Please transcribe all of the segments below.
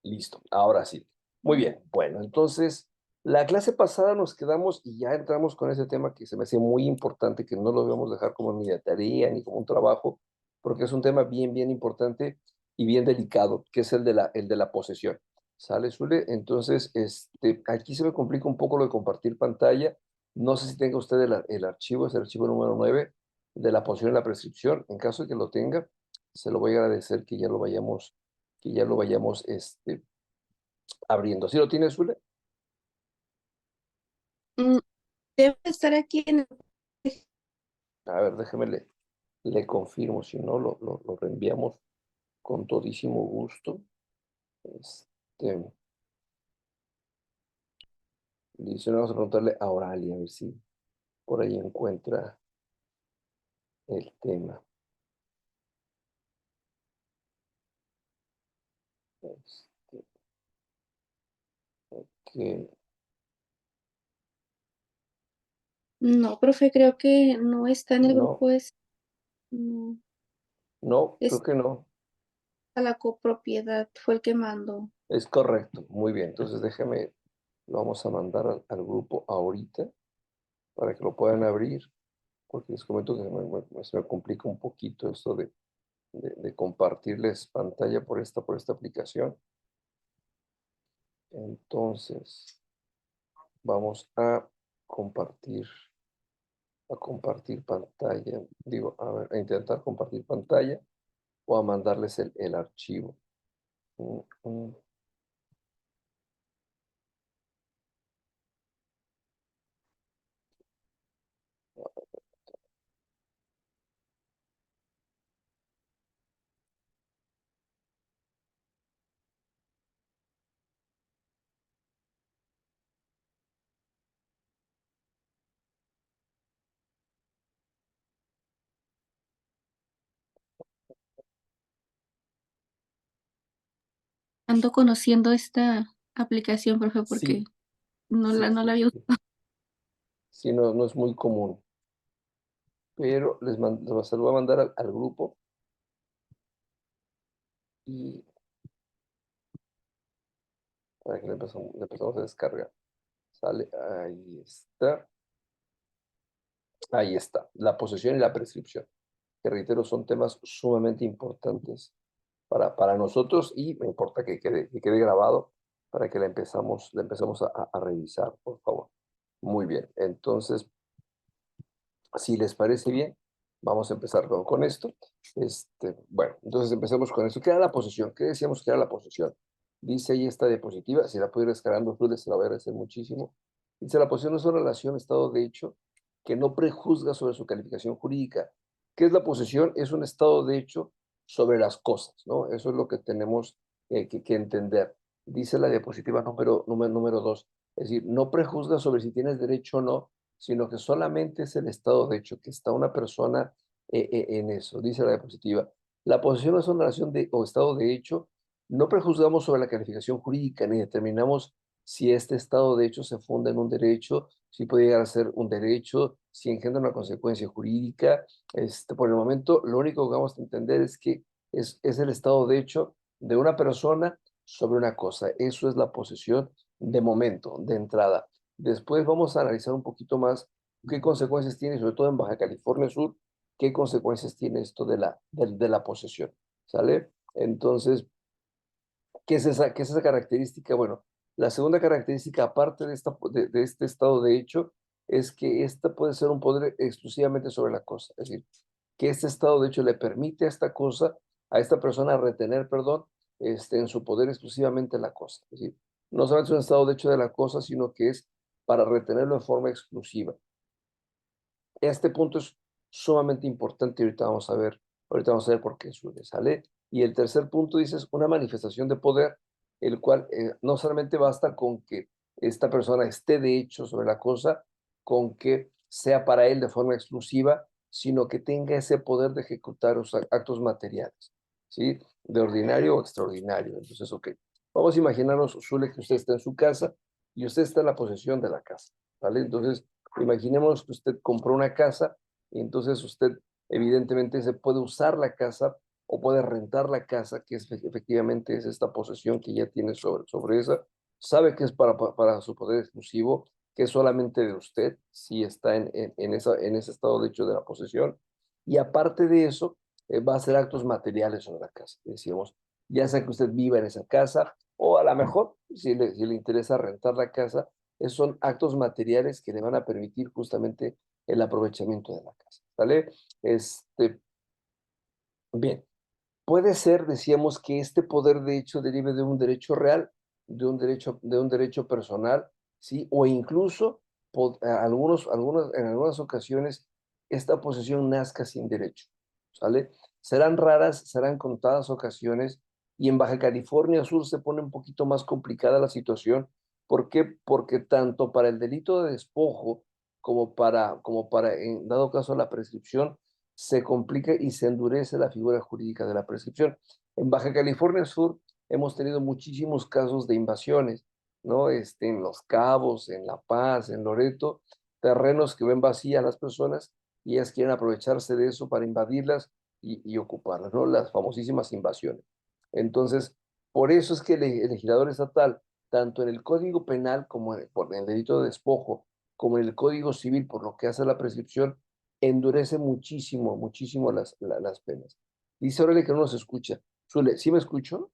Listo, ahora sí. Muy bien, bueno, entonces, la clase pasada nos quedamos y ya entramos con ese tema que se me hace muy importante, que no lo debemos dejar como ni de tarea ni como un trabajo, porque es un tema bien, bien importante y bien delicado, que es el de la posesión. ¿Sale, Zule? Entonces, aquí se me complica un poco lo de compartir pantalla. No sé si tenga usted el archivo, es el archivo número 9 de la posesión y la prescripción. En caso de que lo tenga, se lo voy a agradecer que ya lo vayamos abriendo. ¿Sí lo tiene, Zule? Mm, Debe estar aquí en el... A ver, déjeme le confirmo, si no, lo reenviamos con todísimo gusto. Este, Dice, vamos a preguntarle a Oralia, a ver si por ahí encuentra el tema. Este, que No, profe, creo que no está en el no, grupo, no, no, creo es que no. a la copropiedad, fue el que mandó. Es correcto, muy bien. Entonces déjeme, lo vamos a mandar al grupo ahorita para que lo puedan abrir, porque les comento que se me complica un poquito esto de compartirles pantalla por esta aplicación. Entonces, vamos compartir, a compartir pantalla. Digo, a ver, a intentar compartir pantalla o a mandarles el archivo. Mm, mm. Ando conociendo esta aplicación, profe, porque Sí, sí, no sí, la había sí. Sí, no, no es muy común, pero se lo voy a mandar al grupo y para que le empezamos a descargar. Sale, ahí está. Ahí está, la posesión y la prescripción, que reitero son temas sumamente importantes para nosotros y me importa que quede grabado para que la empezamos a revisar, por favor. Muy bien, entonces, si les parece bien, vamos a empezar con esto. Bueno, entonces empecemos con esto. ¿Qué era la posesión? ¿Qué decíamos que era la posesión? Dice ahí esta diapositiva, si la puede ir descargando, tú se la voy a agradecer muchísimo. Dice, la posesión es una relación, estado de hecho, que no prejuzga sobre su calificación jurídica. ¿Qué es la posesión? Es un estado de hecho sobre las cosas, ¿no? Eso es lo que tenemos que entender. Dice la diapositiva número 2, es decir, no prejuzga sobre si tienes derecho o no, sino que solamente es el estado de hecho, que está una persona en eso, dice la diapositiva. La posesión es una relación o estado de hecho, no prejuzgamos sobre la calificación jurídica ni determinamos si este estado de hecho se funda en un derecho, si puede llegar a ser un derecho, si engendra una consecuencia jurídica. Por el momento, lo único que vamos a entender es que es el estado de hecho de una persona sobre una cosa. Eso es la posesión de momento, de entrada. Después vamos a analizar un poquito más qué consecuencias tiene, sobre todo en Baja California Sur, qué consecuencias tiene esto de la posesión. ¿Sale? Entonces, ¿qué es esa característica? Bueno, la segunda característica, aparte de este estado de hecho, es que esta puede ser un poder exclusivamente sobre la cosa. Es decir, que este estado de hecho le permite a esta persona retener, perdón, en su poder exclusivamente la cosa. Es decir, no solamente es un estado de hecho de la cosa, sino que es para retenerlo en forma exclusiva. Este punto es sumamente importante y ahorita vamos a ver por qué sale. Y el tercer punto dice es una manifestación de poder, el cual no solamente basta con que esta persona esté de hecho sobre la cosa, con que sea para él de forma exclusiva, sino que tenga ese poder de ejecutar los actos materiales, ¿sí? De ordinario o extraordinario. Entonces, ok, vamos a imaginarnos, Zule, que usted está en su casa y usted está en la posesión de la casa, ¿vale? Entonces, imaginemos que usted compró una casa y entonces usted evidentemente se puede usar la casa o puede rentar la casa, que es, efectivamente es esta posesión que ya tiene sobre esa, sabe que es para su poder exclusivo, que es solamente de usted, si está en ese estado de hecho de la posesión, y aparte de eso, va a hacer actos materiales sobre la casa, decíamos, ya sea que usted viva en esa casa, o a lo mejor, si le interesa rentar la casa, son actos materiales que le van a permitir justamente el aprovechamiento de la casa, ¿vale? Bien, puede ser, decíamos, que este poder de hecho derive de un derecho real, de un derecho personal, ¿sí? O incluso en algunas ocasiones esta posesión nazca sin derecho, ¿sale? Serán raras, serán contadas ocasiones, y en Baja California Sur se pone un poquito más complicada la situación. ¿Por qué? Porque tanto para el delito de despojo como para, en dado caso, la prescripción, se complica y se endurece la figura jurídica de la prescripción. En Baja California Sur hemos tenido muchísimos casos de invasiones, ¿no? En Los Cabos, en La Paz, en Loreto, terrenos que ven vacías las personas y ellas quieren aprovecharse de eso para invadirlas y ocuparlas, ¿no? Las famosísimas invasiones. Entonces, por eso es que el legislador estatal, tanto en el Código Penal como por el delito de despojo, como en el Código Civil, por lo que hace a la prescripción, endurece muchísimo, muchísimo las penas. Dice Aurelia que no nos escucha. Zule, ¿sí me escucho?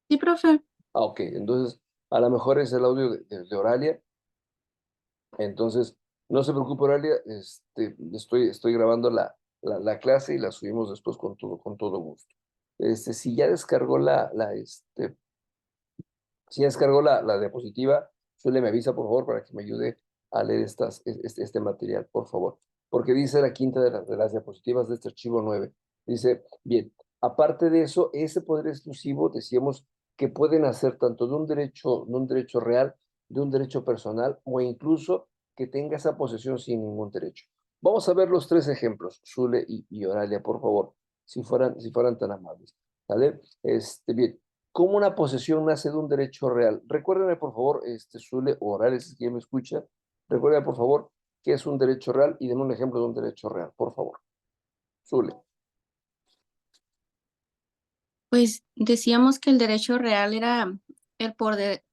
Sí, profe. Ok, entonces a lo mejor es el audio de Oralia. Entonces, no se preocupe, Oralia, estoy grabando la clase y la subimos después con todo gusto. Si ya descargó si ya descargó la diapositiva, Zule me avisa, por favor, para que me ayude a leer este material, por favor. Porque dice la quinta de las diapositivas de este archivo 9. Dice, bien, aparte de eso, ese poder exclusivo, decíamos que pueden hacer tanto de un derecho real, de un derecho personal, o incluso que tenga esa posesión sin ningún derecho. Vamos a ver los tres ejemplos, Zule y Oralia, por favor, si fueran tan amables. ¿Vale? Bien, ¿cómo una posesión nace de un derecho real? Recuérdame, por favor, Zule o Orales, si es que me escucha, recuérdame, por favor, qué es un derecho real y denme un ejemplo de un derecho real, por favor. Zule. Pues decíamos que el derecho real era el poder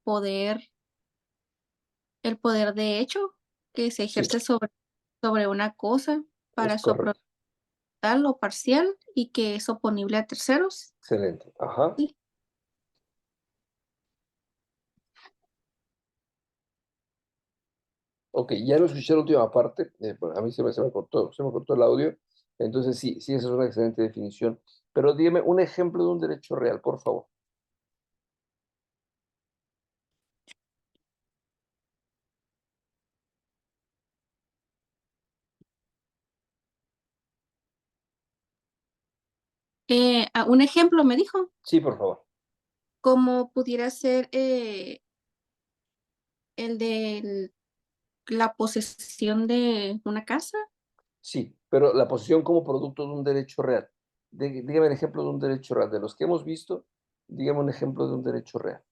de hecho que se Sí, ejerce sobre una cosa es para su aprovechar correcto. total o parcial y que es oponible a terceros. Excelente. Ajá. Sí. Ok, ya no escuché la última parte. Bueno, a mí se me cortó el audio. Entonces, sí, sí, esa es una excelente definición. Pero dígame un ejemplo de un derecho real, por favor. Un ejemplo me dijo, Sí, por favor. como pudiera ser el de la posesión de una casa. Sí, pero la posesión como producto de un derecho real. Dígame el ejemplo de un derecho real. De los que hemos visto, dígame un ejemplo de un derecho real.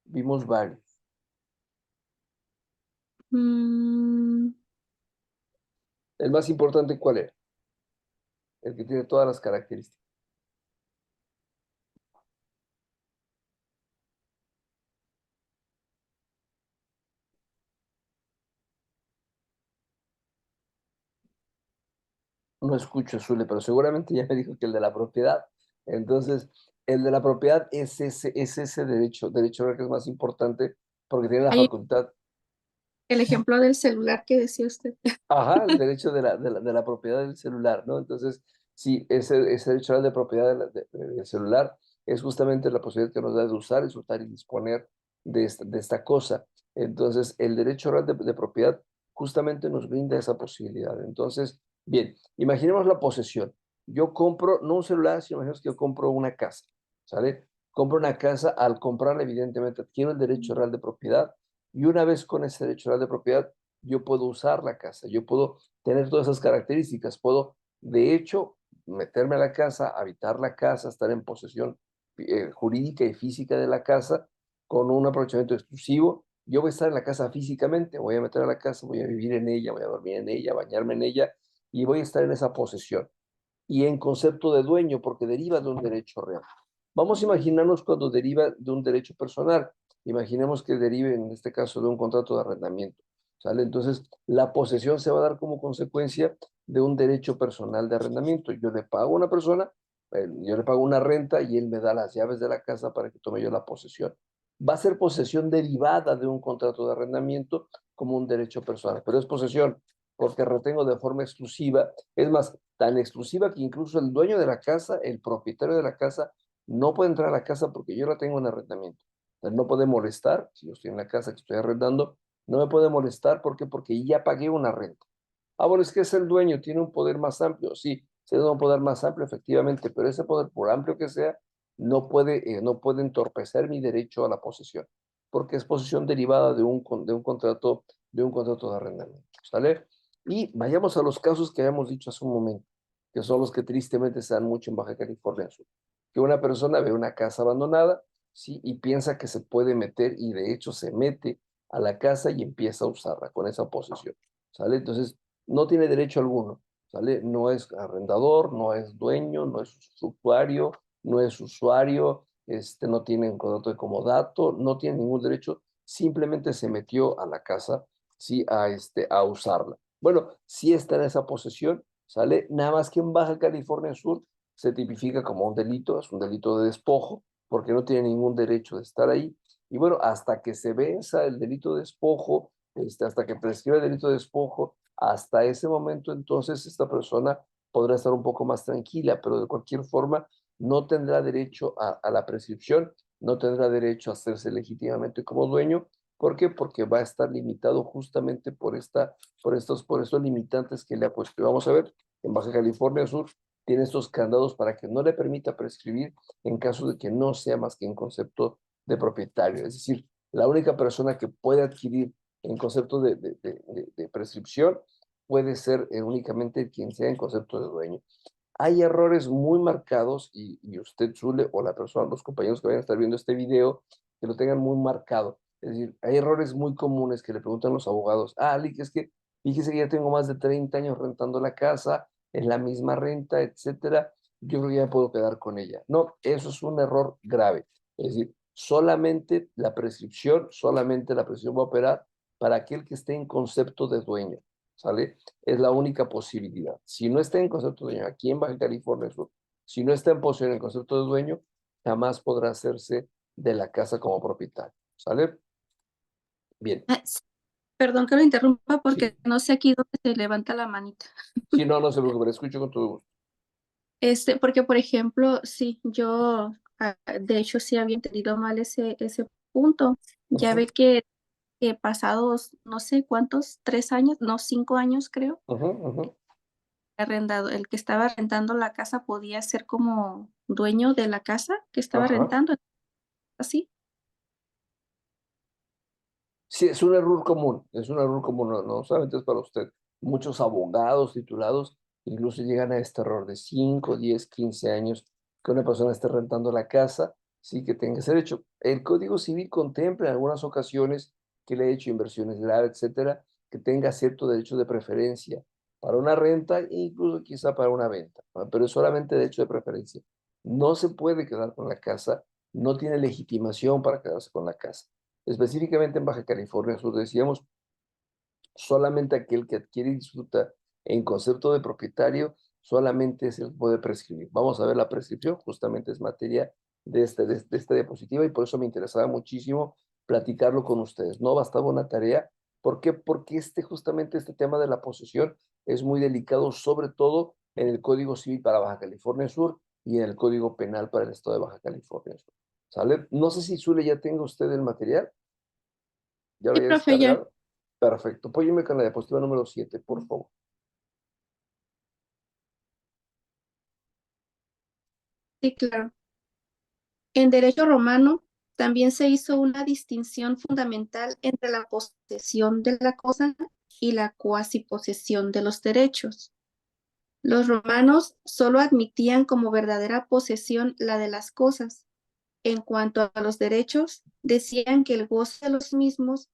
Vimos varios. Mm, El más importante, ¿cuál era? El que tiene todas las características. No escucho, Zule, pero seguramente ya me dijo que el de la propiedad. Entonces, el de la propiedad es ese derecho real que es más importante porque tiene la hay facultad. el ejemplo del celular que decía usted. Ajá, el derecho de la propiedad del celular, ¿no? Entonces, sí, ese derecho real de propiedad del celular es justamente la posibilidad que nos da de usar, disfrutar y disponer de esta cosa. Entonces, el derecho real de propiedad justamente nos brinda esa posibilidad. Entonces, bien, imaginemos la posesión. Yo compro, no un celular, sino imaginemos que yo compro una casa, ¿sale? Compro una casa, al comprarla, evidentemente, adquiero el derecho real de propiedad, y una vez con ese derecho real de propiedad, yo puedo usar la casa, yo puedo tener todas esas características, puedo, de hecho, meterme a la casa, habitar la casa, estar en posesión jurídica y física de la casa con un aprovechamiento exclusivo, yo voy a estar en la casa físicamente, voy a meter a la casa, voy a vivir en ella, voy a dormir en ella, bañarme en ella, y voy a estar en esa posesión. Y en concepto de dueño, porque deriva de un derecho real. Vamos a imaginarnos cuando deriva de un derecho personal. Imaginemos que derive, en este caso, de un contrato de arrendamiento. ¿Sale? Entonces, la posesión se va a dar como consecuencia de un derecho personal de arrendamiento. Yo le pago a una persona, yo le pago una renta y él me da las llaves de la casa para que tome yo la posesión. Va a ser posesión derivada de un contrato de arrendamiento como un derecho personal, pero es posesión porque retengo de forma exclusiva. Es más, tan exclusiva que incluso el dueño de la casa, el propietario de la casa, no puede entrar a la casa porque yo la tengo en arrendamiento. O sea, no puede molestar, si yo estoy en la casa que estoy arrendando, no me puede molestar. ¿Por qué? Porque ya pagué una renta. Ah, bueno, es que es el dueño, tiene un poder más amplio. Sí, tiene un poder más amplio, efectivamente, pero ese poder, por amplio que sea, no puede entorpecer mi derecho a la posesión, porque es posesión derivada de un contrato de arrendamiento. ¿Sale? Y vayamos a los casos que habíamos dicho hace un momento, que son los que tristemente se dan mucho en Baja California Sur. Que una persona ve una casa abandonada, ¿sí? Y piensa que se puede meter y de hecho se mete a la casa y empieza a usarla con esa posesión. ¿Sale? Entonces, no tiene derecho alguno. ¿Sale? No es arrendador, no es dueño, no es usuario, no es usuario, no tiene un contrato de comodato, no tiene ningún derecho, simplemente se metió a la casa, ¿sí? A usarla. Bueno, sí está en esa posesión, ¿sale? Nada más que en Baja California Sur se tipifica como un delito, es un delito de despojo, porque no tiene ningún derecho de estar ahí. Y bueno, hasta que se venza el delito de despojo, hasta que prescriba el delito de despojo, hasta ese momento entonces esta persona podrá estar un poco más tranquila, pero de cualquier forma no tendrá derecho a la prescripción, no tendrá derecho a hacerse legítimamente como dueño. ¿Por qué? Porque va a estar limitado justamente por estos limitantes que le ha puesto. Y vamos a ver, en Baja California Sur tiene estos candados para que no le permita prescribir en caso de que no sea más que en concepto de propietario. Es decir, la única persona que puede adquirir en concepto de prescripción puede ser únicamente quien sea en concepto de dueño. Hay errores muy marcados y usted, Zule, o la persona, los compañeros que vayan a estar viendo este video, que lo tengan muy marcado. Es decir, hay errores muy comunes que le preguntan los abogados. Ah, Lick, es que fíjese que ya tengo más de 30 años rentando la casa, es la misma renta, etcétera. Yo creo que ya me puedo quedar con ella. No, eso es un error grave. Es decir, solamente la prescripción va a operar para aquel que esté en concepto de dueño. ¿Sale? Es la única posibilidad. Si no está en concepto de dueño aquí en Baja California Sur, si no está en posesión en concepto de dueño, jamás podrá hacerse de la casa como propietario. ¿Sale? Bien. Ah, sí, perdón que lo interrumpa Sí, porque no sé aquí dónde se levanta la manita. sí, no, no se preocupe, le escucho con todo gusto. Porque, por ejemplo, sí, yo, de hecho, sí había entendido mal ese punto. Ya Ujú, ve que pasados, no sé cuántos, 3 años, no, 5 años creo, ujú, ujú. el que estaba rentando la casa podía ser como dueño de la casa que estaba Ajá. rentando, así. Sí, es un error común, no, no solamente es para usted. Muchos abogados titulados incluso llegan a este error de 5, 10, 15 años que una persona esté rentando la casa, sí que tenga ese derecho. El Código Civil contempla en algunas ocasiones que le ha hecho inversiones graves, etcétera, que tenga cierto derecho de preferencia para una renta e incluso quizá para una venta, ¿no? Pero es solamente derecho de preferencia. No se puede quedar con la casa, no tiene legitimación para quedarse con la casa. Específicamente en Baja California Sur, decíamos, solamente aquel que adquiere y disfruta en concepto de propietario, solamente se puede prescribir. Vamos a ver la prescripción, justamente es materia de esta diapositiva y por eso me interesaba muchísimo platicarlo con ustedes. No bastaba una tarea. ¿Por qué? Porque justamente este tema de la posesión es muy delicado, sobre todo en el Código Civil para Baja California Sur y en el Código Penal para el Estado de Baja California Sur. ¿Sale? No sé si Zule ya tenga usted el material. ¿Ya lo Sí, haya profe, ya, descargado? Perfecto. Apóyeme con la diapositiva número 7, por favor. sí, claro. En derecho romano también se hizo una distinción fundamental entre la posesión de la cosa y la cuasiposesión de los derechos. Los romanos solo admitían como verdadera posesión la de las cosas. En cuanto a los derechos, decían que el goce de los mismos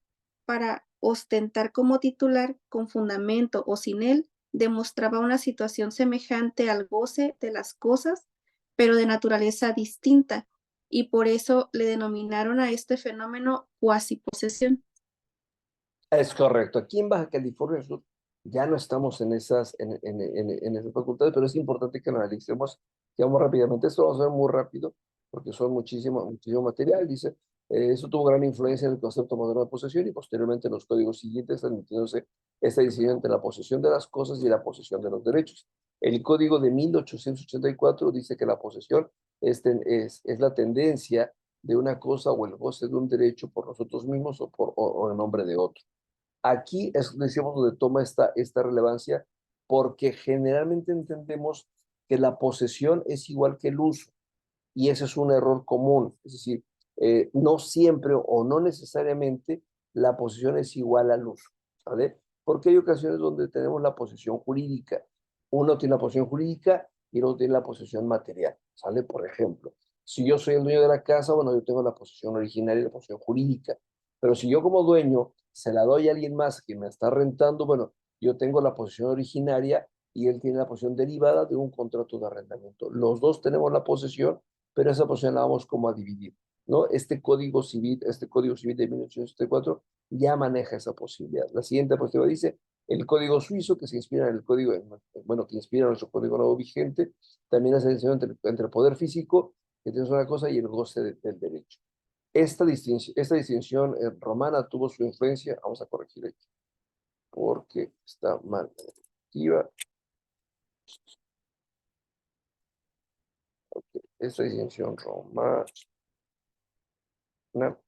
para ostentar como titular, con fundamento o sin él, demostraba una situación semejante al goce de las cosas, pero de naturaleza distinta, y por eso le denominaron a este fenómeno cuasiposesión. Es correcto. Aquí en Baja California Sur ya no estamos en esas facultades, pero es importante que lo analicemos, digamos, rápidamente. Esto lo vamos a ver muy rápido, porque son muchísimo material. Dice, eso tuvo gran influencia en el concepto moderno de posesión y posteriormente en los códigos siguientes, admitiéndose esta distinción entre la posesión de las cosas y la posesión de los derechos. El código de 1884 dice que la posesión es la tendencia de una cosa o el goce de un derecho por nosotros mismos o en nombre de otro. Aquí es, decíamos, donde toma esta relevancia, porque generalmente entendemos que la posesión es igual que el uso, y ese es un error común. Es decir, no siempre o no necesariamente la posesión es igual al uso, ¿vale? Porque hay ocasiones donde tenemos la posesión jurídica. Uno tiene la posesión jurídica y el otro tiene la posesión material, ¿sale? Por ejemplo, si yo soy el dueño de la casa, bueno, yo tengo la posesión original y la posesión jurídica. Pero si yo como dueño se la doy a alguien más que me está rentando, bueno, yo tengo la posesión originaria y él tiene la posesión derivada de un contrato de arrendamiento. Los dos tenemos la posesión, pero esa posesión la vamos como a dividir, ¿no? Este código civil de 1874 ya maneja esa posibilidad. La siguiente diapositiva dice, el código suizo, que se inspira en el código, bueno, que inspira nuestro código nuevo vigente, también hace distinción entre el poder físico, que es una cosa, y el goce del derecho. Esta distinción romana tuvo su influencia, vamos a corregir aquí, porque está mal. Okay. Esta distinción romana,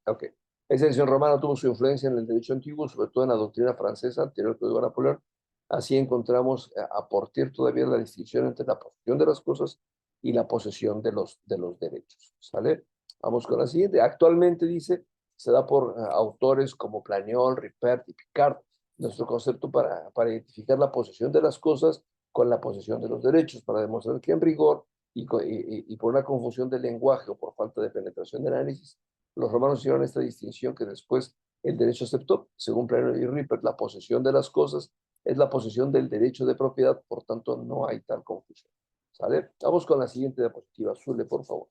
ok. Esa distinción romana tuvo su influencia en el derecho antiguo, sobre todo en la doctrina francesa anterior al código de Napoleón. Así encontramos a partir todavía la distinción entre la posesión de las cosas y la posesión de los derechos. ¿Sale? Vamos con la siguiente. Actualmente dice, se da por autores como Planiol, Ripert y Picard, nuestro concepto para identificar la posesión de las cosas con la posesión de los derechos, para demostrar que en rigor y por una confusión del lenguaje o por falta de penetración del análisis, los romanos hicieron esta distinción que después el derecho aceptó. Según Plano y Ripert, la posesión de las cosas es la posesión del derecho de propiedad, por tanto no hay tal confusión. ¿Sale? Vamos con la siguiente diapositiva. Zule, por favor.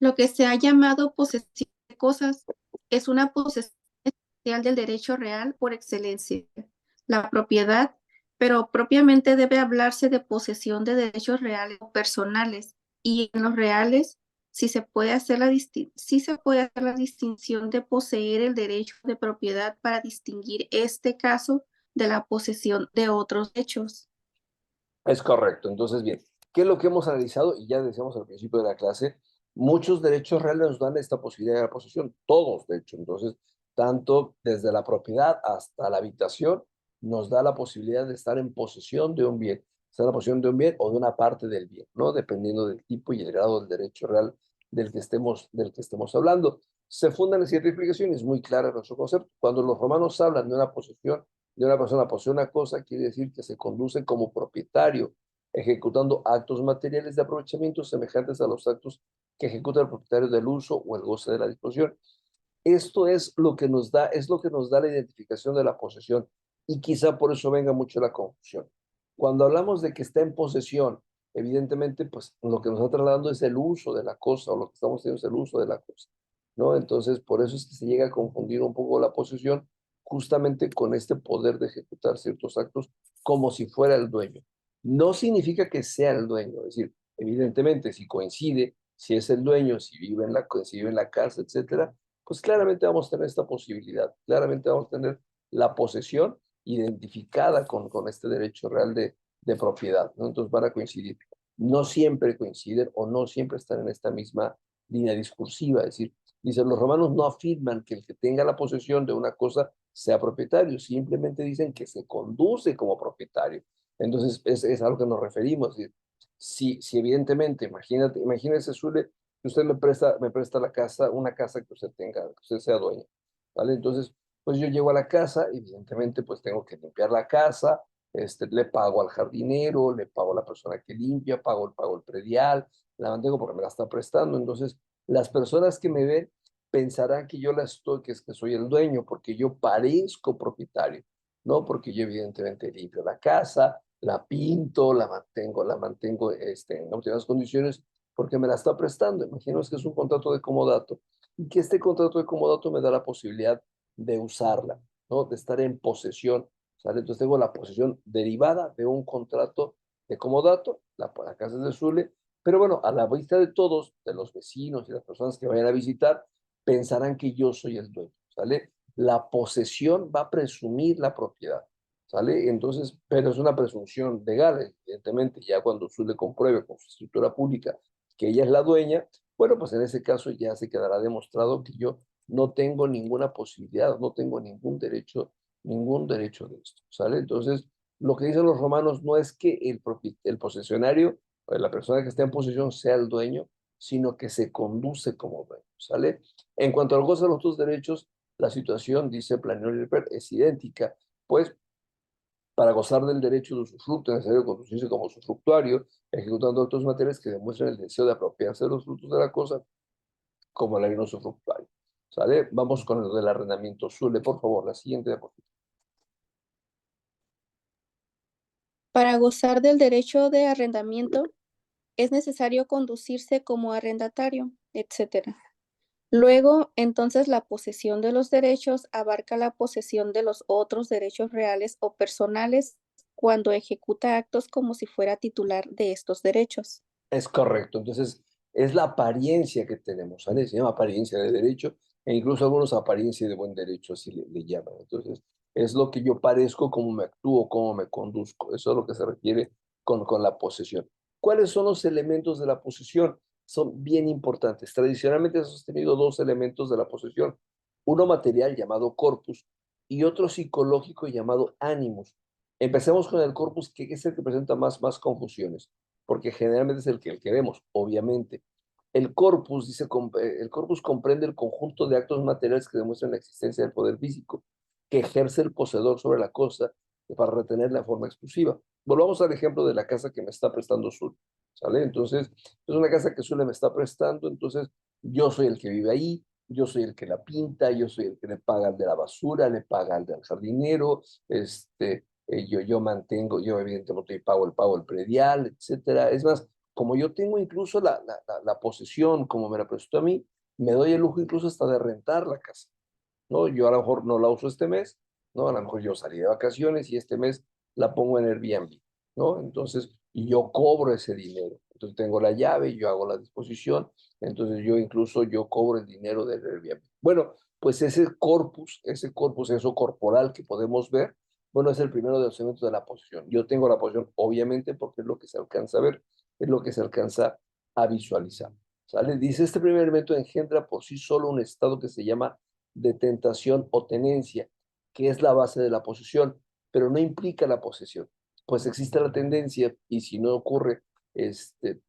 Lo que se ha llamado posesión de cosas es una posesión especial del derecho real por excelencia, la propiedad, pero propiamente debe hablarse de posesión de derechos reales o personales, y en los reales sí se puede hacer sí se puede hacer la distinción de poseer el derecho de propiedad para distinguir este caso de la posesión de otros hechos. Es correcto. Entonces, bien, ¿qué es lo que hemos analizado? Y ya decíamos al principio de la clase, muchos derechos reales nos dan esta posibilidad de la posesión, todos, de hecho. Entonces, tanto desde la propiedad hasta la habitación, nos da la posibilidad de estar en posesión de un bien, estar en la posesión de un bien o de una parte del bien, ¿no? Dependiendo del tipo y el grado del derecho real del que estemos hablando. Se fundan en ciertas explicaciones muy claras nuestro concepto. Cuando los romanos hablan de una posesión, de una persona posee una cosa, quiere decir que se conduce como propietario, ejecutando actos materiales de aprovechamiento semejantes a los actos que ejecuta el propietario del uso o el goce de la disposición. Esto es lo que nos da la identificación de la posesión, y quizá por eso venga mucho la confusión. Cuando hablamos de que está en posesión, evidentemente, pues lo que nos está trasladando es el uso de la cosa, o lo que estamos teniendo es el uso de la cosa, ¿no? Entonces, por eso es que se llega a confundir un poco la posesión justamente con este poder de ejecutar ciertos actos como si fuera el dueño. No significa que sea el dueño, es decir, evidentemente, si coincide, si es el dueño, si vive en la casa, etcétera, pues claramente vamos a tener esta posibilidad, claramente vamos a tener la posesión identificada con este derecho real de propiedad, ¿no? Entonces van a coincidir. No siempre coinciden o no siempre están en esta misma línea discursiva, es decir, dicen los romanos no afirman que el que tenga la posesión de una cosa sea propietario, simplemente dicen que se conduce como propietario. Entonces es a lo que nos referimos. Es decir, si evidentemente, imagínese, Zule, que usted me presta la casa, una casa que usted tenga, que usted sea dueño, ¿vale? Entonces, pues yo llego a la casa, evidentemente, pues tengo que limpiar la casa, le pago al jardinero, le pago a la persona que limpia, pago el predial, la mantengo porque me la está prestando. Entonces, Las personas que me ven pensarán que yo la estoy, que es que soy el dueño, porque yo parezco propietario, ¿no? Porque yo evidentemente limpio la casa, la pinto, la mantengo en óptimas condiciones, porque me la está prestando. Imaginemos que es un contrato de comodato y que este contrato de comodato me da la posibilidad de usarla, ¿no? De estar en posesión, ¿sale? Entonces tengo la posesión derivada de un contrato de comodato, la casa es de Zule, pero bueno, a la vista de todos, de los vecinos y las personas que vayan a visitar, pensarán que yo soy el dueño, ¿sale? La posesión va a presumir la propiedad, ¿sale? Entonces, pero es una presunción legal, evidentemente, ya cuando Zule compruebe con su escritura pública que ella es la dueña, bueno, pues en ese caso ya se quedará demostrado que yo no tengo ninguna posibilidad, no tengo ningún derecho de esto, ¿sale? Entonces, lo que dicen los romanos no es que el posesionario o la persona que está en posesión sea el dueño, sino que se conduce como dueño, ¿sale? En cuanto al goce de los otros derechos, la situación, dice Planero Ripper, es idéntica, pues para gozar del derecho de usufructo es necesario conducirse como usufructuario, ejecutando actos materiales que demuestren el deseo de apropiarse de los frutos de la cosa, como el usufructuario. ¿Sale? Vamos con el del arrendamiento. Zule, por favor, la siguiente diapositiva. Para gozar del derecho de arrendamiento, es necesario conducirse como arrendatario, etcétera. Luego, entonces, la posesión de los derechos abarca la posesión de los otros derechos reales o personales cuando ejecuta actos como si fuera titular de estos derechos. Es correcto. Entonces, es la apariencia que tenemos, ¿sale? Se llama apariencia de derecho, e incluso algunos apariencia de buen derecho, así le llaman. Entonces, es lo que yo parezco, cómo me actúo, cómo me conduzco. Eso es lo que se refiere con la posesión. ¿Cuáles son los elementos de la posesión? Son bien importantes. Tradicionalmente se han sostenido dos elementos de la posesión. Uno material llamado corpus y otro psicológico llamado animus. Empecemos con el corpus, que es el que presenta más confusiones porque generalmente es el que vemos, obviamente. El corpus comprende el conjunto de actos materiales que demuestran la existencia del poder físico que ejerce el poseedor sobre la cosa para retener la forma exclusiva. Volvamos al ejemplo de la casa que me está prestando Zul, ¿sale? Entonces, es una casa que Zul me está prestando, entonces yo soy el que vive ahí, yo soy el que la pinta, yo soy el que le paga al de la basura, le paga al del jardinero, yo mantengo, yo evidentemente pago el predial, etcétera. Es más, como yo tengo incluso la posesión, como me la prestó a mí, me doy el lujo incluso hasta de rentar la casa, ¿no? Yo a lo mejor no la uso este mes, ¿no? A lo mejor yo salí de vacaciones y este mes la pongo en Airbnb, ¿no? Entonces, y yo cobro ese dinero. Entonces tengo la llave, yo hago la disposición, entonces yo cobro el dinero del Airbnb. Bueno, pues ese corpus, eso corporal que podemos ver, bueno, es el primero de los elementos de la posición. Yo tengo la posición, obviamente, porque es lo que se alcanza a ver, es lo que se alcanza a visualizar. ¿Sale? Dice, este primer elemento engendra por sí solo un estado que se llama de tentación o tenencia, que es la base de la posesión, pero no implica la posesión, pues existe la tendencia y si no ocurre este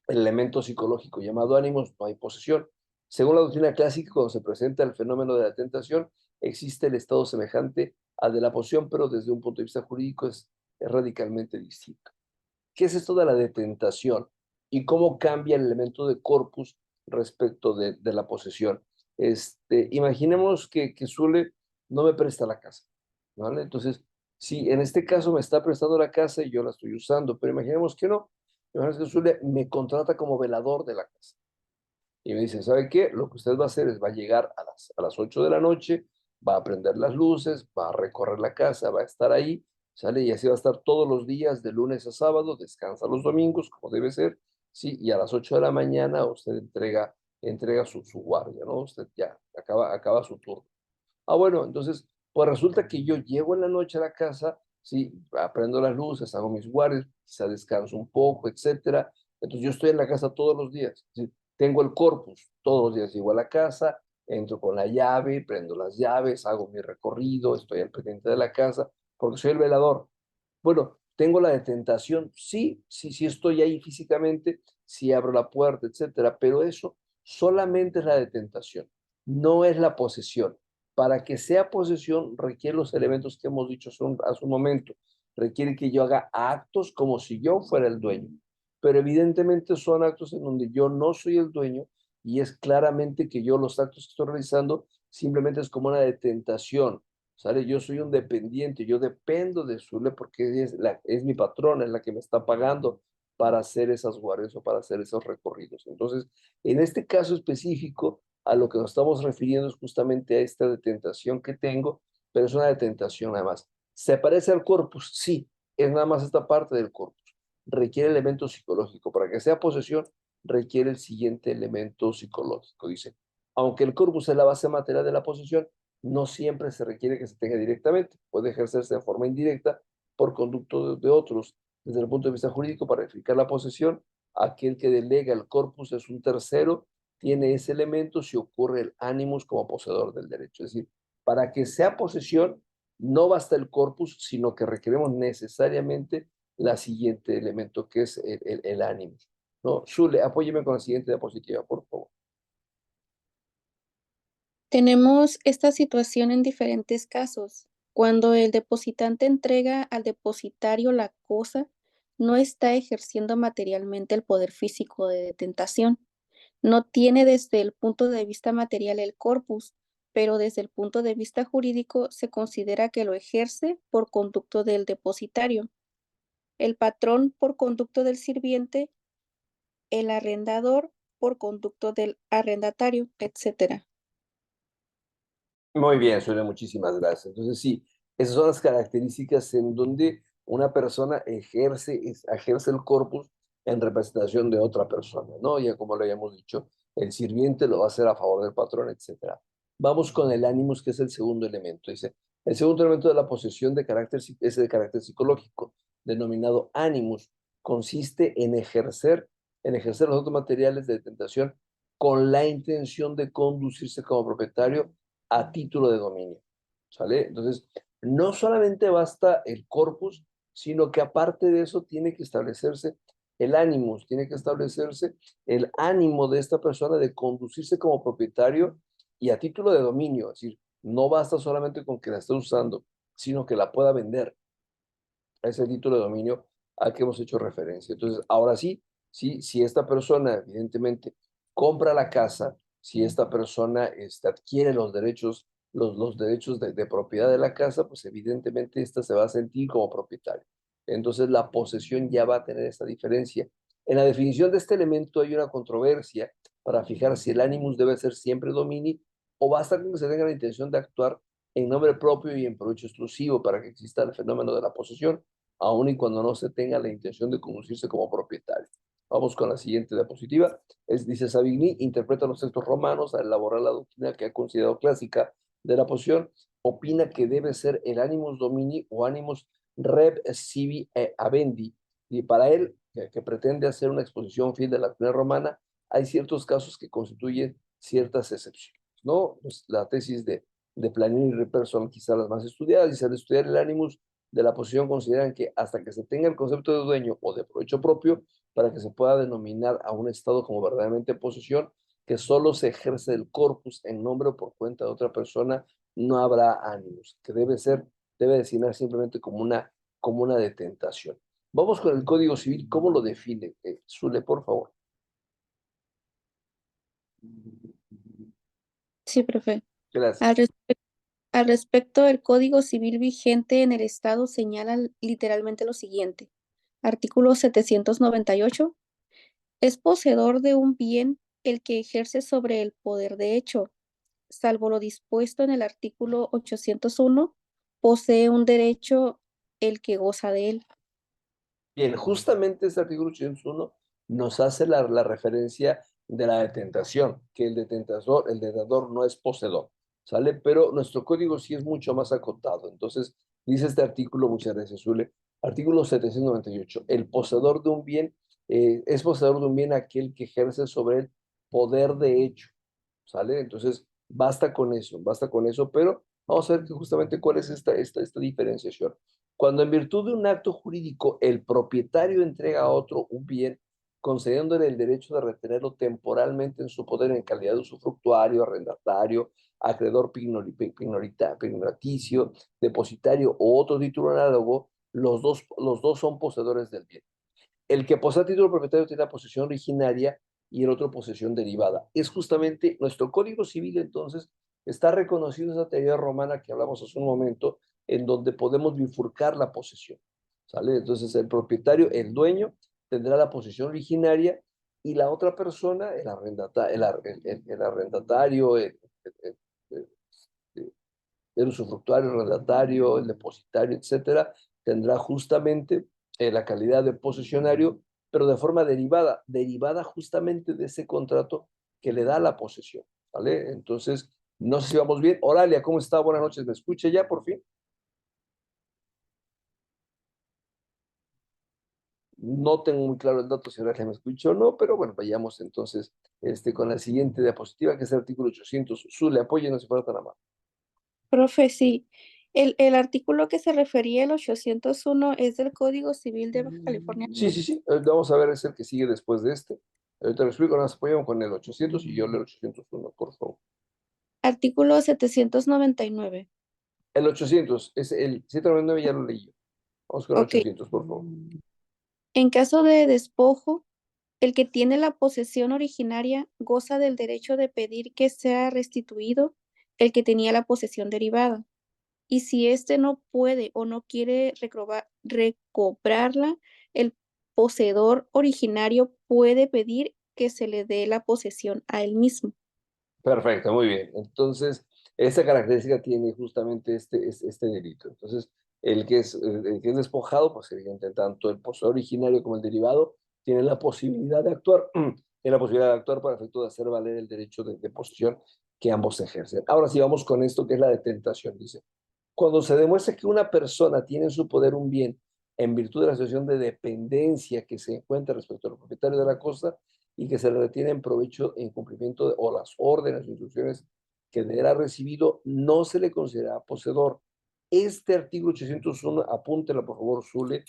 el elemento psicológico llamado ánimos, no hay posesión. Según la doctrina clásica, cuando se presenta el fenómeno de la tentación, existe el estado semejante al de la posesión, pero desde un punto de vista jurídico es radicalmente distinto. ¿Qué es esto de la detentación? ¿Y cómo cambia el elemento de corpus respecto de la posesión? Imaginemos que Zule no me presta la casa, ¿vale? Entonces, si en este caso me está prestando la casa y yo la estoy usando, pero imaginemos que no, imaginemos que Zule me contrata como velador de la casa y me dice, ¿sabe qué? Lo que usted va a hacer es va a llegar a las 8 de la noche, va a prender las luces, va a recorrer la casa, va a estar ahí, ¿sale? Y así va a estar todos los días, de lunes a sábado, descansa los domingos, como debe ser, ¿sí? Y a las 8 de la mañana usted entrega su guardia, ¿no? Usted ya acaba su turno. Ah, bueno, entonces, pues resulta que yo llego en la noche a la casa, sí, prendo las luces, hago mis guardias, quizá descanso un poco, etcétera. Entonces yo estoy en la casa todos los días, ¿sí? Tengo el corpus, todos los días llego a la casa, entro con la llave, prendo las llaves, hago mi recorrido, estoy al pendiente de la casa, porque soy el velador. Bueno, tengo la de tentación, sí, sí, sí estoy ahí físicamente, sí abro la puerta, etcétera, pero eso solamente es la de tentación, no es la posesión. Para que sea posesión requiere los elementos que hemos dicho hace un momento. Requiere que yo haga actos como si yo fuera el dueño. Pero evidentemente son actos en donde yo no soy el dueño, y es claramente que yo los actos que estoy realizando simplemente es como una detentación, ¿sale? Yo soy un dependiente, yo dependo de Zule porque es mi patrona, es la que me está pagando para hacer esas guardias o para hacer esos recorridos. Entonces, en este caso específico, a lo que nos estamos refiriendo es justamente a esta detentación que tengo, pero es una detentación nada más. ¿Se parece al corpus? Sí, es nada más esta parte del corpus. Requiere elemento psicológico. Para que sea posesión, requiere el siguiente elemento psicológico. Dice, aunque el corpus es la base material de la posesión, no siempre se requiere que se tenga directamente. Puede ejercerse de forma indirecta por conducto de otros. Desde el punto de vista jurídico, para verificar la posesión, aquel que delega el corpus es un tercero, tiene ese elemento si ocurre el animus como poseedor del derecho. Es decir, para que sea posesión, no basta el corpus, sino que requeremos necesariamente la siguiente elemento, que es el animus. ¿No? Zule, apóyeme con la siguiente diapositiva, por favor. Tenemos esta situación en diferentes casos. Cuando el depositante entrega al depositario la cosa, no está ejerciendo materialmente el poder físico de detentación. No tiene desde el punto de vista material el corpus, pero desde el punto de vista jurídico se considera que lo ejerce por conducto del depositario, el patrón por conducto del sirviente, el arrendador por conducto del arrendatario, etc. Muy bien, Zule, muchísimas gracias. Entonces, sí, esas son las características en donde una persona ejerce el corpus en representación de otra persona, ¿no? Ya como lo habíamos dicho, el sirviente lo va a hacer a favor del patrón, etcétera. Vamos con el ánimos, que es el segundo elemento. Dice, el segundo elemento de la posesión es de carácter psicológico, denominado ánimos. Consiste en ejercer los otros materiales de tentación con la intención de conducirse como propietario a título de dominio, ¿sale? Entonces, no solamente basta el corpus, sino que aparte de eso tiene que establecerse el ánimos, tiene que establecerse el ánimo de esta persona de conducirse como propietario y a título de dominio, es decir, no basta solamente con que la esté usando, sino que la pueda vender a ese título de dominio al que hemos hecho referencia. Entonces, ahora sí, sí, si esta persona evidentemente compra la casa, si esta persona adquiere los derechos, los derechos de propiedad de la casa, pues evidentemente esta se va a sentir como propietario. Entonces, la posesión ya va a tener esta diferencia. En la definición de este elemento hay una controversia para fijar si el animus debe ser siempre domini o basta con que se tenga la intención de actuar en nombre propio y en provecho exclusivo para que exista el fenómeno de la posesión, aun y cuando no se tenga la intención de conducirse como propietario. Vamos con la siguiente diapositiva. Dice Savigny, interpreta los textos romanos al elaborar la doctrina que ha considerado clásica de la posesión, opina que debe ser el animus domini o animus rep sibi avendi. Y para él, que pretende hacer una exposición fiel de la doctrina romana, hay ciertos casos que constituyen ciertas excepciones, ¿no? Pues la tesis de Planini y Ripper son quizás las más estudiadas, y al estudiar el animus de la posesión consideran que hasta que se tenga el concepto de dueño o de provecho propio, para que se pueda denominar a un estado como verdaderamente posesión, que solo se ejerce el corpus en nombre o por cuenta de otra persona, no habrá ánimos, que debe designar simplemente como una detentación. Vamos con el Código Civil, ¿cómo lo define? Zule, por favor. Sí, profe. Al, Gracias. res- al respecto, el Código Civil vigente en el Estado señala literalmente lo siguiente. Artículo 798. Es poseedor de un bien el que ejerce sobre el poder de hecho, salvo lo dispuesto en el artículo 801, posee un derecho el que goza de él. Bien, justamente este artículo 801 nos hace la referencia de la detentación, que el detentor no es poseedor, ¿sale? Pero nuestro código sí es mucho más acotado. Entonces, dice este artículo, muchas gracias, Zule, artículo 798, el poseedor de un bien, es poseedor de un bien aquel que ejerce sobre él poder de hecho, ¿sale? Entonces, basta con eso, pero vamos a ver que justamente cuál es esta diferenciación. Cuando en virtud de un acto jurídico el propietario entrega a otro un bien, concediéndole el derecho de retenerlo temporalmente en su poder en calidad de usufructuario, arrendatario, acreedor pignoraticio, depositario o otro título análogo, los dos son poseedores del bien. El que posee título propietario tiene la posesión originaria y el otro posesión derivada. Es justamente nuestro Código Civil, entonces, está reconociendo esa teoría romana que hablamos hace un momento, en donde podemos bifurcar la posesión, ¿sale? Entonces, el propietario, el dueño, tendrá la posesión originaria y la otra persona, el arrendatario, el usufructuario, el arrendatario, el depositario, etcétera, tendrá justamente la calidad de posesionario, pero de forma derivada, derivada justamente de ese contrato que le da la posesión, ¿vale? Entonces, no sé si vamos bien. Oralia, ¿cómo está? Buenas noches, ¿me escucha ya por fin? No tengo muy claro el dato si Oralia me escucha o no, pero bueno, vayamos entonces con la siguiente diapositiva, que es el artículo 800. Zule, apóyenos si fuera tan amable. Profe, sí. El artículo que se refería al 801 es del Código Civil de Baja California. Sí, sí, sí. Vamos a ver, es el que sigue después de este. Ahorita lo explico, nos apoyamos con el 800 y yo leo el 801, por favor. Artículo 799. El 800, es el 799 ya lo leí yo. Vamos con el Ok. 800, por favor. En caso de despojo, el que tiene la posesión originaria goza del derecho de pedir que sea restituido el que tenía la posesión derivada. Y si éste no puede o no quiere recobrarla, el poseedor originario puede pedir que se le dé la posesión a él mismo. Perfecto, muy bien. Entonces, esta característica tiene justamente este delito. Entonces, el que es despojado, pues evidentemente tanto el poseedor originario como el derivado tienen la posibilidad de actuar, tienen la posibilidad de actuar para efecto de hacer valer el derecho de posesión que ambos ejercen. Ahora sí vamos con esto que es la detentación, dice. Cuando se demuestra que una persona tiene en su poder un bien en virtud de la situación de dependencia que se encuentra respecto al propietario de la cosa y que se le retiene en provecho en cumplimiento de, o las órdenes o instrucciones que él ha recibido, no se le considera poseedor. Este artículo 801, apúntelo por favor, Zule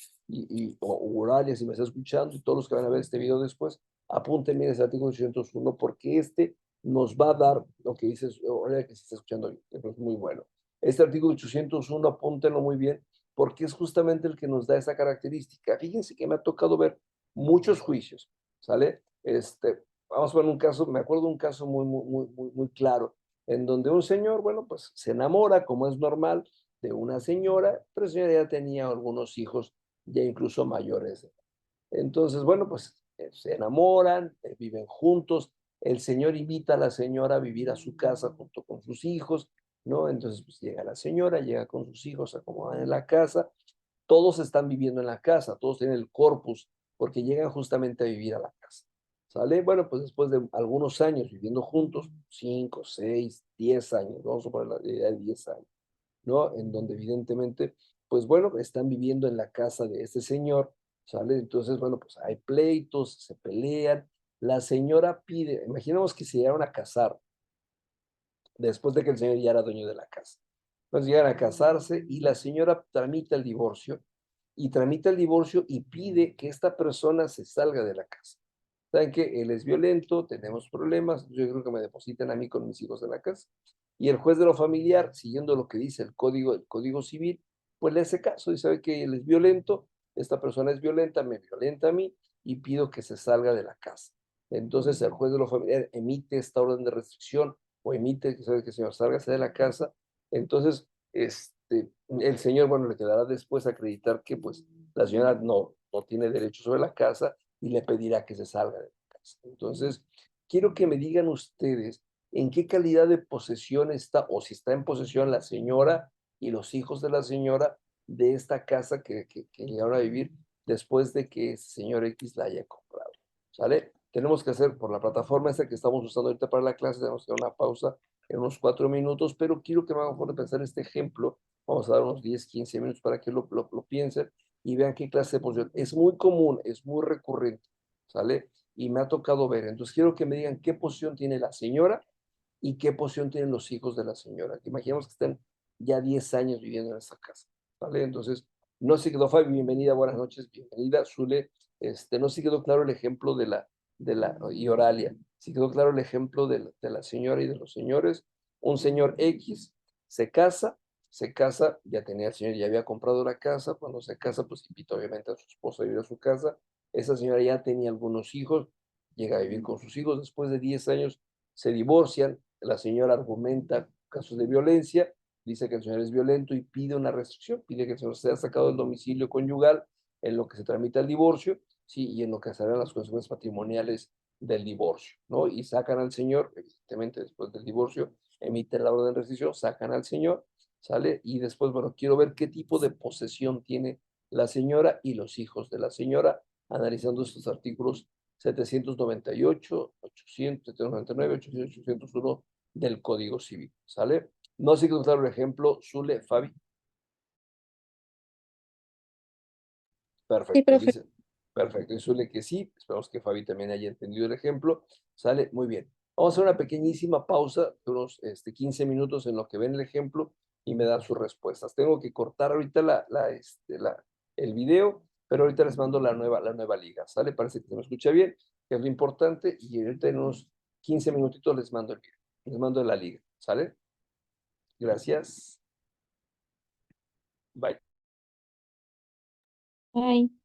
o Uralia, si me está escuchando, y todos los que van a ver este video después, apúntenme ese artículo 801 porque nos va a dar lo que dices, Uralia, que se está escuchando bien, es muy bueno. Este artículo 801, apúntenlo muy bien, porque es justamente el que nos da esa característica. Fíjense que me ha tocado ver muchos juicios, ¿sale? Vamos a ver un caso, me acuerdo de un caso muy claro, en donde un señor, bueno, pues se enamora, como es normal, de una señora, pero la señora ya tenía algunos hijos ya incluso mayores. Entonces, bueno, pues se enamoran, viven juntos, el señor invita a la señora a vivir a su casa junto con sus hijos, ¿no? Entonces, pues llega la señora, llega con sus hijos, se acomodan en la casa, todos están viviendo en la casa, todos tienen el corpus, porque llegan justamente a vivir a la casa. ¿Sale? Bueno, pues después de algunos años viviendo juntos, 5, 6, 10 años, vamos a poner la idea de 10 años, ¿no? En donde evidentemente, pues bueno, están viviendo en la casa de este señor, ¿sale? Entonces, bueno, pues hay pleitos, se pelean, la señora pide, imaginemos que se llegaron a casar después de que el señor ya era dueño de la casa. Entonces llegan a casarse y la señora tramita el divorcio y pide que esta persona se salga de la casa. ¿Saben qué? Él es violento, tenemos problemas, yo creo que me depositan a mí con mis hijos en la casa. Y el juez de lo familiar, siguiendo lo que dice el código civil, pues le hace caso y sabe que él es violento, esta persona es violenta, me violenta a mí y pido que se salga de la casa. Entonces el juez de lo familiar emite esta orden de restricción o emite que sabe que el señor sálgase de la casa. Entonces, el señor, bueno, le quedará después acreditar que pues la señora no tiene derecho sobre la casa y le pedirá que se salga de la casa. Entonces, quiero que me digan ustedes en qué calidad de posesión está o si está en posesión la señora y los hijos de la señora de esta casa que llegaron a vivir después de que ese señor X la haya comprado. ¿Sale? Tenemos que hacer por la plataforma esta que estamos usando ahorita para la clase, tenemos que dar una pausa en unos 4 minutos, pero quiero que me hagan por pensar este ejemplo. Vamos a dar unos 10, 15 minutos para que lo piensen y vean qué clase de posición. Es muy común, es muy recurrente, ¿sale? Y me ha tocado ver. Entonces quiero que me digan qué posición tiene la señora y qué posición tienen los hijos de la señora. Imaginemos que están ya 10 años viviendo en esta casa, ¿vale? Entonces, no se quedó, Fabi, bienvenida, buenas noches, bienvenida, Zule. No se quedó claro el ejemplo y Oralia, sí quedó claro el ejemplo de la señora y de los señores. Un señor X se casa, ya tenía el señor, ya había comprado la casa, cuando se casa, pues invita obviamente a su esposa a vivir a su casa. Esa señora ya tenía algunos hijos, llega a vivir con sus hijos, después de 10 años se divorcian, la señora argumenta casos de violencia, dice que el señor es violento y pide una restricción, pide que el señor sea sacado del domicilio conyugal en lo que se tramita el divorcio, sí, y en lo que serán las consecuencias patrimoniales del divorcio, ¿no? Y sacan al señor, evidentemente después del divorcio, emiten la orden de restricción, sacan al señor, ¿sale? Y después, bueno, quiero ver qué tipo de posesión tiene la señora y los hijos de la señora, analizando estos artículos 798, 800, 799, 800, 801 del Código Civil, ¿sale? No sé qué usar un ejemplo, Zule, Fabi. Sí, Perfecto, profe. dice. Perfecto, y Zule que sí. Esperamos que Fabi también haya entendido el ejemplo. Sale muy bien. Vamos a hacer una pequeñísima pausa de unos 15 minutos en lo que ven el ejemplo y me dan sus respuestas. Tengo que cortar ahorita el video, pero ahorita les mando la nueva liga. ¿Sale? Parece que se me escucha bien, que es lo importante. Y ahorita en unos 15 minutitos les mando el video. Les mando la liga. ¿Sale? Gracias. Bye. Ay.